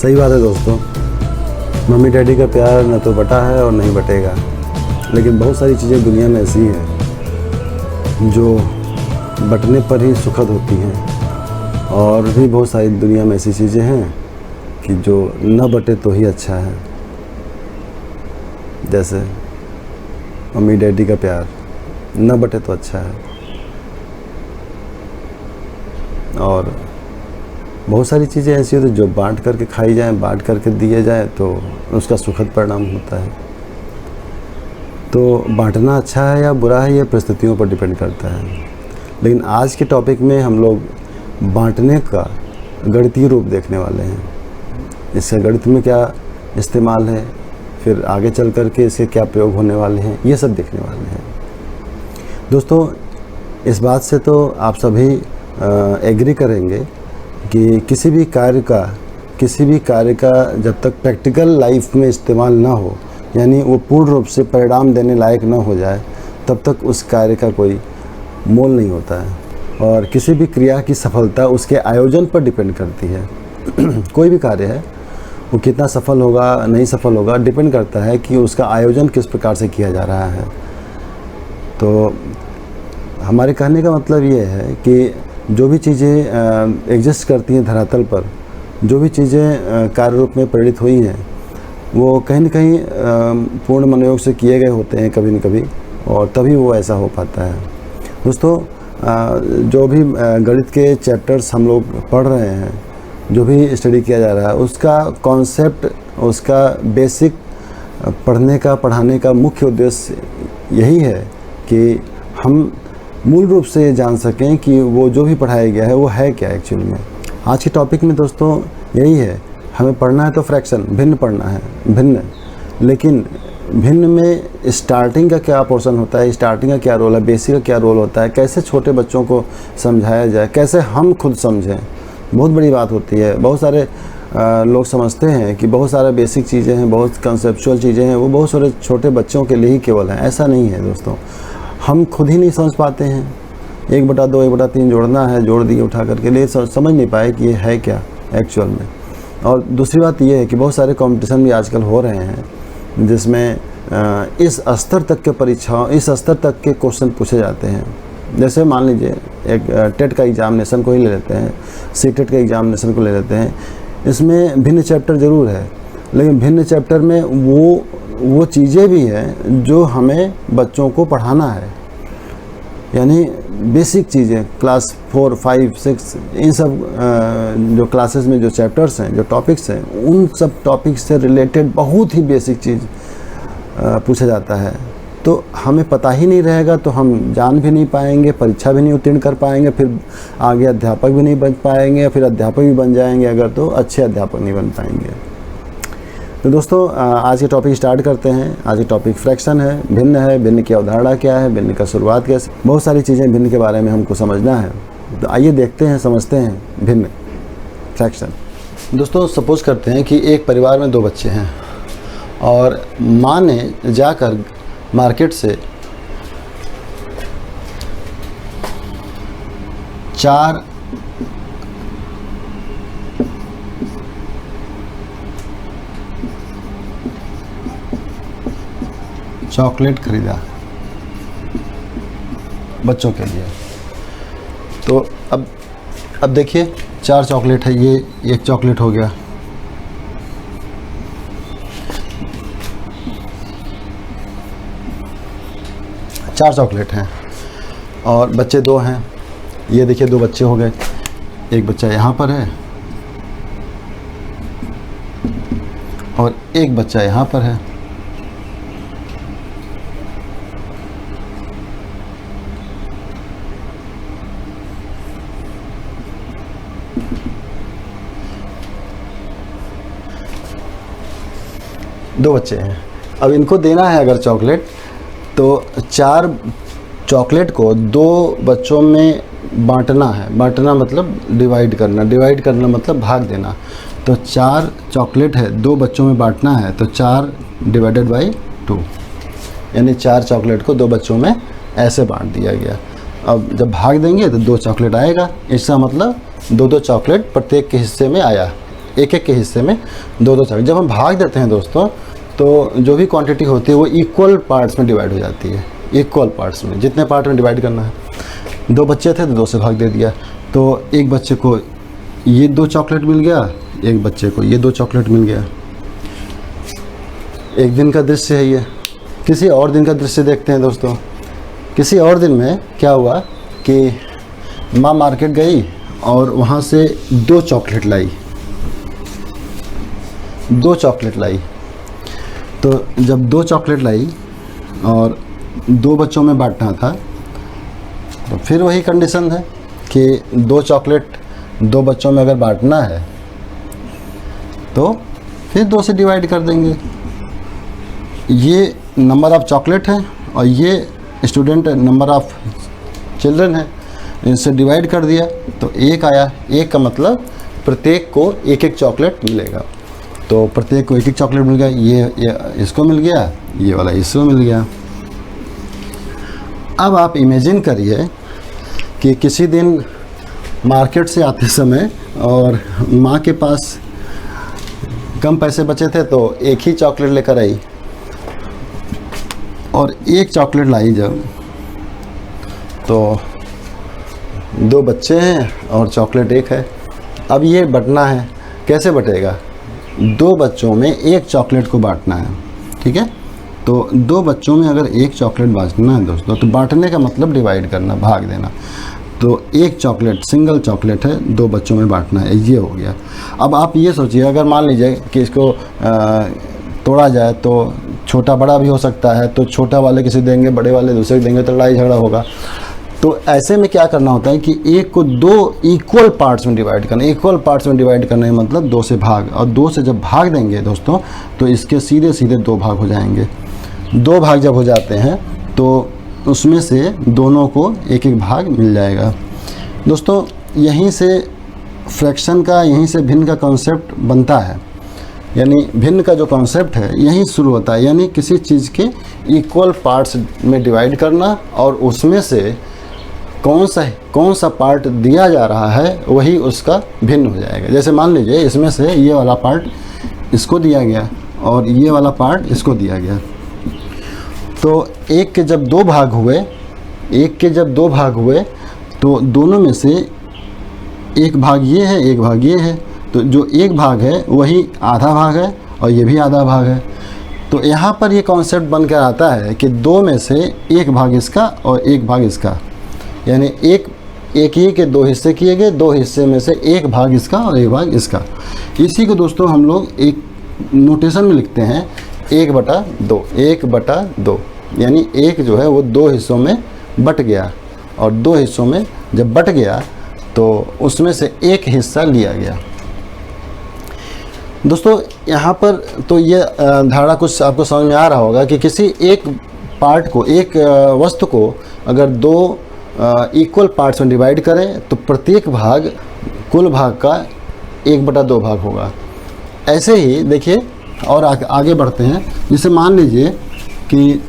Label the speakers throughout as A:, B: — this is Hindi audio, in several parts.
A: सही बात है दोस्तों, मम्मी डैडी का प्यार न तो बटा है और नहीं बटेगा। लेकिन बहुत सारी चीज़ें दुनिया में ऐसी हैं जो बटने पर ही सुखद होती हैं, और भी बहुत सारी दुनिया में ऐसी चीज़ें हैं कि जो न बटे तो ही अच्छा है। जैसे मम्मी डैडी का प्यार न बटे तो अच्छा है, और बहुत सारी चीज़ें ऐसी होती हैं जो बांट करके खाई जाएं, बांट करके दिए जाए तो उसका सुखद परिणाम होता है। तो बांटना अच्छा है या बुरा है, ये परिस्थितियों पर डिपेंड करता है। लेकिन आज के टॉपिक में हम लोग बांटने का गणितीय रूप देखने वाले हैं। इसका गणित में क्या इस्तेमाल है, फिर आगे चल करके इसके क्या प्रयोग होने वाले हैं, ये सब देखने वाले हैं। दोस्तों, इस बात से तो आप सभी एग्री करेंगे कि किसी भी कार्य का जब तक प्रैक्टिकल लाइफ में इस्तेमाल ना हो, यानी वो पूर्ण रूप से परिणाम देने लायक ना हो जाए, तब तक उस कार्य का कोई मोल नहीं होता है। और किसी भी क्रिया की सफलता उसके आयोजन पर डिपेंड करती है। कोई भी कार्य है वो कितना सफल होगा नहीं सफल होगा डिपेंड करता है कि उसका आयोजन किस प्रकार से किया जा रहा है। तो हमारे कहने का मतलब ये है कि जो भी चीज़ें एग्जिस्ट करती हैं धरातल पर, जो भी चीज़ें कार्य रूप में परिणित हुई हैं, वो कहीं न कहीं पूर्ण मनोयोग से किए गए होते हैं कभी न कभी, और तभी वो ऐसा हो पाता है। दोस्तों, जो भी गणित के चैप्टर्स हम लोग पढ़ रहे हैं, जो भी स्टडी किया जा रहा है, उसका कॉन्सेप्ट, उसका बेसिक पढ़ाने का मुख्य उद्देश्य यही है कि हम मूल रूप से ये जान सकें कि वो जो भी पढ़ाया गया है वो है क्या एक्चुअल में। आज के टॉपिक में दोस्तों यही है, हमें पढ़ना है तो फ्रैक्शन भिन्न पढ़ना है, भिन्न। लेकिन भिन्न में स्टार्टिंग का क्या पोर्शन होता है, स्टार्टिंग का क्या रोल है, बेसिक का क्या रोल होता है, कैसे छोटे बच्चों को समझाया जाए, कैसे हम खुद समझें, बहुत बड़ी बात होती है। बहुत सारे लोग समझते हैं कि बहुत सारे बेसिक चीज़ें हैं, बहुत कंसेप्चुअल चीज़ें हैं, वो बहुत सारे छोटे बच्चों के लिए ही केवल हैं। ऐसा नहीं है दोस्तों, हम खुद ही नहीं समझ पाते हैं। 1/2 1/3 जोड़ना है, जोड़ दिए उठा करके, लिए समझ नहीं पाए कि ये है क्या एक्चुअल में। और दूसरी बात ये है कि बहुत सारे कंपटीशन भी आजकल हो रहे हैं जिसमें इस स्तर तक के परीक्षाओं, इस स्तर तक के क्वेश्चन पूछे जाते हैं। जैसे मान लीजिए एक टेट का एग्जामिनेशन को ही ले लेते हैं, सीटेट का एग्जामिनेशन को ले लेते हैं। इसमें भिन्न चैप्टर ज़रूर है, लेकिन भिन्न चैप्टर में वो चीज़ें भी हैं जो हमें बच्चों को पढ़ाना है। यानी बेसिक चीज़ें क्लास 4, 5, 6, इन सब जो क्लासेस में जो चैप्टर्स हैं, जो टॉपिक्स हैं, उन सब टॉपिक्स से रिलेटेड बहुत ही बेसिक चीज़ पूछा जाता है। तो हमें पता ही नहीं रहेगा तो हम जान भी नहीं पाएंगे, परीक्षा भी नहीं उत्तीर्ण कर पाएंगे, फिर आगे अध्यापक भी नहीं बन पाएंगे, फिर अध्यापक भी बन जाएंगे अगर, तो अच्छे अध्यापक नहीं बन पाएंगे। तो दोस्तों, आज के टॉपिक स्टार्ट करते हैं। आज के टॉपिक फ्रैक्शन है, भिन्न है। भिन्न की अवधारणा क्या है, भिन्न का शुरुआत कैसे, बहुत सारी चीज़ें भिन्न के बारे में हमको समझना है। तो आइए देखते हैं, समझते हैं भिन्न, फ्रैक्शन। दोस्तों, सपोज करते हैं कि एक परिवार में 2 बच्चे हैं और माँ ने जाकर मार्केट से 4 चॉकलेट खरीदा बच्चों के लिए। तो अब देखिए 4 चॉकलेट है, ये एक चॉकलेट हो गया, चार चॉकलेट हैं, और बच्चे 2 हैं। ये देखिए 2 बच्चे हो गए, एक बच्चा यहाँ पर है और एक बच्चा यहाँ पर है। दो बच्चे हैं। अब इनको देना है अगर चॉकलेट, तो 4 चॉकलेट को 2 बच्चों में बांटना है। बांटना मतलब डिवाइड करना, डिवाइड करना मतलब भाग देना। तो 4 चॉकलेट है, 2 बच्चों में बांटना है, तो 4 डिवाइडेड बाई 2, यानी 4 चॉकलेट को 2 बच्चों में ऐसे बांट दिया गया। अब जब भाग देंगे तो 2 चॉकलेट आएगा, इसका मतलब 2-2 चॉकलेट प्रत्येक के हिस्से में आया। एक एक के हिस्से में 2-2 चॉकलेट। जब हम भाग देते हैं दोस्तों, तो जो भी क्वांटिटी होती है वो इक्वल पार्ट्स में डिवाइड हो जाती है। इक्वल पार्ट्स में, जितने पार्ट में डिवाइड करना है। 2 बच्चे थे तो 2 से भाग दे दिया, तो एक बच्चे को ये 2 चॉकलेट मिल गया, एक बच्चे को ये 2 चॉकलेट मिल गया। एक दिन का दृश्य है ये। किसी और दिन का दृश्य देखते हैं दोस्तों। किसी और दिन में क्या हुआ कि माँ मार्केट गई और वहाँ से 2 चॉकलेट लाई। 2 चॉकलेट लाई। तो जब 2 चॉकलेट लाई और 2 बच्चों में बांटना था, तो फिर वही कंडीशन है कि 2 चॉकलेट 2 बच्चों में अगर बांटना है तो फिर 2 से डिवाइड कर देंगे। ये नंबर ऑफ़ चॉकलेट है और ये स्टूडेंट नंबर ऑफ़ चिल्ड्रन है, इनसे डिवाइड कर दिया तो 1 आया। 1 का मतलब प्रत्येक को एक एक चॉकलेट मिलेगा। तो प्रत्येक को एक एक चॉकलेट मिल गया। ये इसको मिल गया, ये वाला इसको मिल गया। अब आप इमेजिन करिए कि किसी दिन मार्केट से आते समय और माँ के पास कम पैसे बचे थे तो एक ही चॉकलेट लेकर आई और एक चॉकलेट लाई जब, तो 2 बच्चे हैं और चॉकलेट 1 है। अब ये बंटना है, कैसे बटेगा? 2 बच्चों में 1 चॉकलेट को बांटना है, ठीक है। तो 2 बच्चों में अगर 1 चॉकलेट बांटना है दोस्तों, तो बांटने का मतलब डिवाइड करना, भाग देना। तो 1 चॉकलेट, सिंगल चॉकलेट है, 2 बच्चों में बांटना है, ये हो गया। अब आप ये सोचिए, अगर मान लीजिए कि इसको तोड़ा जाए तो छोटा बड़ा भी हो सकता है, तो छोटा वाले किसी देंगे, बड़े वाले दूसरे देंगे, तो लड़ाई झगड़ा होगा। तो ऐसे में क्या करना होता है कि 1 को 2 इक्वल पार्ट्स में डिवाइड करना। इक्वल पार्ट्स में डिवाइड करने का मतलब 2 से भाग, और 2 से जब भाग देंगे दोस्तों तो इसके सीधे सीधे 2 भाग हो जाएंगे। 2 भाग जब हो जाते हैं तो उसमें से दोनों को एक एक भाग मिल जाएगा। दोस्तों यहीं से फ्रैक्शन का, यहीं से भिन्न का कॉन्सेप्ट बनता है। यानी भिन्न का जो कॉन्सेप्ट है यहीं शुरू होता है, यानी किसी चीज़ के इक्वल पार्ट्स में डिवाइड करना और उसमें से कौन सा पार्ट दिया जा रहा है वही उसका भिन्न हो जाएगा। जैसे मान लीजिए इसमें से ये वाला पार्ट इसको दिया गया और ये वाला पार्ट इसको दिया गया, तो 1 के जब 2 भाग हुए, तो दोनों में से 1 भाग ये है, 1 भाग ये है। तो जो 1 भाग है वही आधा भाग है और ये भी आधा भाग है। तो यहाँ पर ये कॉन्सेप्ट बनकर आता है कि 2 में से 1 भाग इसका और 1 भाग इसका, यानी एक ही के 2 हिस्से किए गए, 2 हिस्से में से 1 भाग इसका और 1 भाग इसका। इसी को दोस्तों हम लोग एक नोटेशन में लिखते हैं 1/2। 1/2 यानी 1 जो है वो 2 हिस्सों में बट गया, और 2 हिस्सों में जब बट गया तो उसमें से 1 हिस्सा लिया गया। दोस्तों यहाँ पर तो ये धारणा कुछ आपको समझ में आ रहा होगा कि किसी एक पार्ट को, एक वस्तु को अगर 2 इक्वल पार्ट्स में डिवाइड करें तो प्रत्येक भाग कुल भाग का 1/2 भाग होगा। ऐसे ही देखिए और आगे बढ़ते हैं। जैसे मान लीजिए कि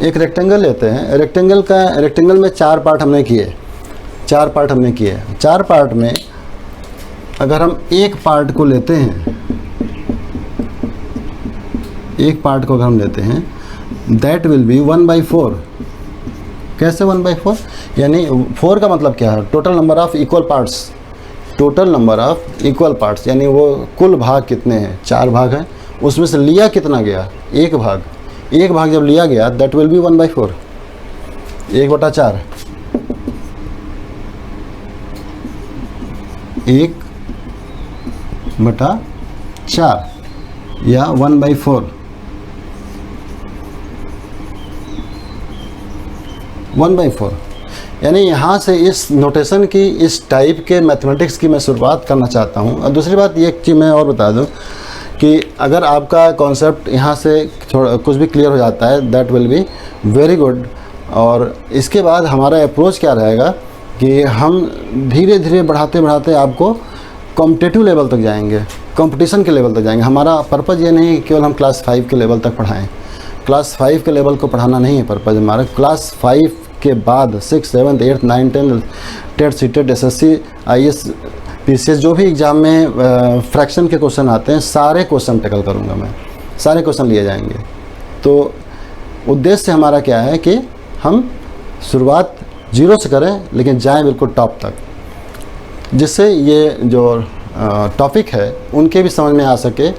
A: एक रेक्टेंगल लेते हैं। रेक्टेंगल में 4 पार्ट हमने किए। 4 पार्ट में अगर हम एक पार्ट को लेते हैं, अगर हम लेते हैं दैट विल बी 1/4। कैसे 1/4? यानी 4 का मतलब क्या है? Total number of equal parts, यानी वो कुल भाग कितने हैं? 4 भाग हैं, उसमें से लिया कितना गया? 1 भाग। 1 भाग जब लिया गया दैट विल बी 1/4, 1/4। 1/4 या 1/4। 1/4 यानी यहाँ से इस नोटेशन की, इस टाइप के मैथमेटिक्स की मैं शुरुआत करना चाहता हूँ। और दूसरी बात ये एक चीज़ मैं और बता दूँ कि अगर आपका कॉन्सेप्ट यहाँ से थोड़ा कुछ भी क्लियर हो जाता है that will be very good. और इसके बाद हमारा अप्रोच क्या रहेगा कि हम धीरे धीरे बढ़ाते आपको कॉम्पिटिटिव लेवल तक जाएंगे, कंपटीशन के लेवल तक जाएंगे। हमारा पर्पज़ ये नहीं केवल हम क्लास 5 के लेवल तक पढ़ाएं, क्लास 5 के लेवल को पढ़ाना नहीं है पर्पज़ हमारा। क्लास 5 के बाद 6, 7, 8, 9, 10 TET, CTET, SSC, IAS, PCS जो भी एग्ज़ाम में फ्रैक्शन के क्वेश्चन आते हैं सारे क्वेश्चन टैकल करूँगा मैं, सारे क्वेश्चन लिए जाएंगे। तो उद्देश्य हमारा क्या है कि हम शुरुआत 0 से करें लेकिन जाएं बिल्कुल टॉप तक, जिससे ये जो टॉपिक है उनके भी समझ में आ सके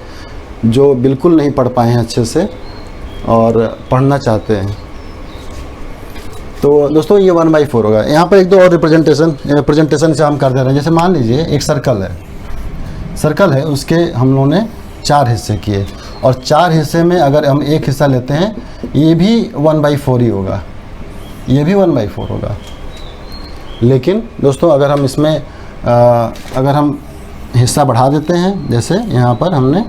A: जो बिल्कुल नहीं पढ़ पाए हैं अच्छे से और पढ़ना चाहते हैं। तो दोस्तों ये 1/4 होगा। यहाँ पर एक दो और प्रेजेंटेशन से हम कर दे रहे हैं। जैसे मान लीजिए एक सर्कल है उसके हम लोगों ने 4 हिस्से किए और 4 हिस्से में अगर हम एक हिस्सा लेते हैं ये भी 1/4 ही होगा, ये भी 1/4 होगा। लेकिन दोस्तों अगर हम इसमें अगर हम हिस्सा बढ़ा देते हैं, जैसे यहाँ पर हमने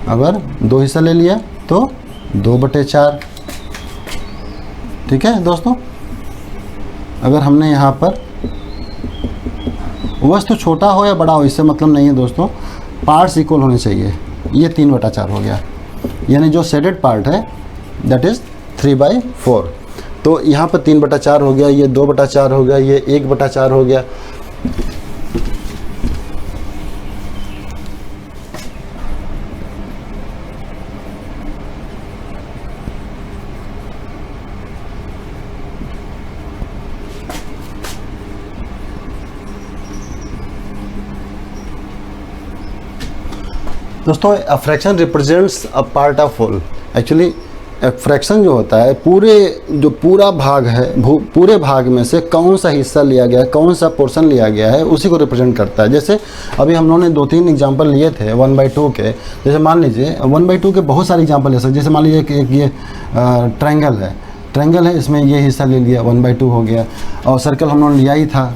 A: अगर 2 हिस्सा ले लिया तो 2/4, ठीक है दोस्तों। अगर हमने यहाँ पर वस्तु छोटा हो या बड़ा हो इससे मतलब नहीं है दोस्तों, पार्ट्स इक्वल होने चाहिए। ये 3/4 हो गया, यानी जो शेडेड पार्ट है दैट इज़ 3/4। तो यहाँ पर 3/4 हो गया, ये 2/4 हो गया, ये 1/4 हो गया। दोस्तों a fraction represents a part of whole. Actually fraction जो होता है पूरा भाग है, पूरे भाग में से कौन सा हिस्सा लिया गया है, कौन सा पोर्शन लिया गया है, उसी को रिप्रेजेंट करता है। जैसे अभी हम लोगों ने 2-3 एग्जांपल लिए थे 1/2 के। जैसे मान लीजिए 1/2 के बहुत सारे एग्जांपल ले सकते। जैसे मान लीजिए कि एक ये ट्रायंगल है, इसमें ये हिस्सा ले लिया 1/2 हो गया। और सर्कल हम लोगों ने लिया ही था,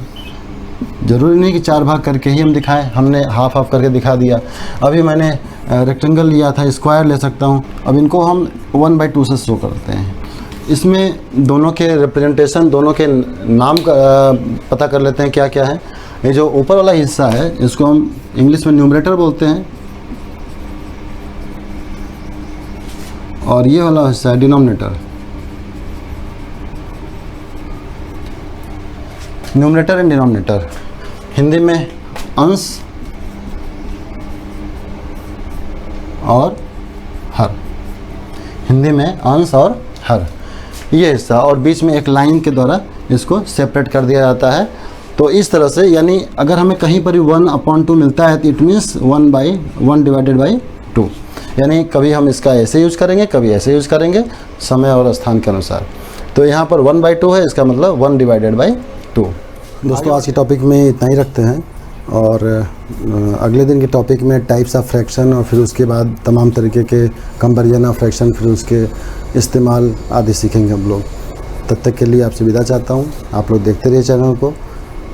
A: ज़रूरी नहीं कि 4 भाग करके ही हम दिखाएं, हमने हाफ करके दिखा दिया। अभी मैंने रेक्टेंगल लिया था, स्क्वायर ले सकता हूं। अब इनको हम 1/2 से शो करते हैं। इसमें दोनों के रिप्रेजेंटेशन, दोनों के नाम का पता कर लेते हैं क्या क्या है। ये जो ऊपर वाला हिस्सा है इसको हम इंग्लिश में न्यूमरेटर बोलते हैं और ये वाला हिस्सा है denominator. Numerator and denominator Hindi में अंश और हर, हिंदी में अंश और हर, ये हिस्सा, और बीच में एक लाइन के द्वारा इसको सेपरेट कर दिया जाता है। तो इस तरह से, यानी अगर हमें कहीं पर भी 1/2 मिलता है तो इट मीन्स 1/2, यानी कभी हम इसका ऐसे यूज़ करेंगे, कभी ऐसे यूज़ करेंगे, समय और स्थान के अनुसार। तो यहाँ पर 1/2 है, इसका मतलब 1/2। दोस्तों आज के टॉपिक में इतना ही रखते हैं और अगले दिन के टॉपिक में टाइप्स ऑफ फ्रैक्शन और फिर उसके बाद तमाम तरीके के कंपैरिजन ऑफ फ्रैक्शन, फिर उसके इस्तेमाल आदि सीखेंगे हम लोग। तब तक के लिए आपसे विदा चाहता हूँ। आप लोग देखते रहिए चैनल को,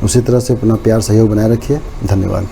A: उसी तरह से अपना प्यार सहयोग बनाए रखिए। धन्यवाद।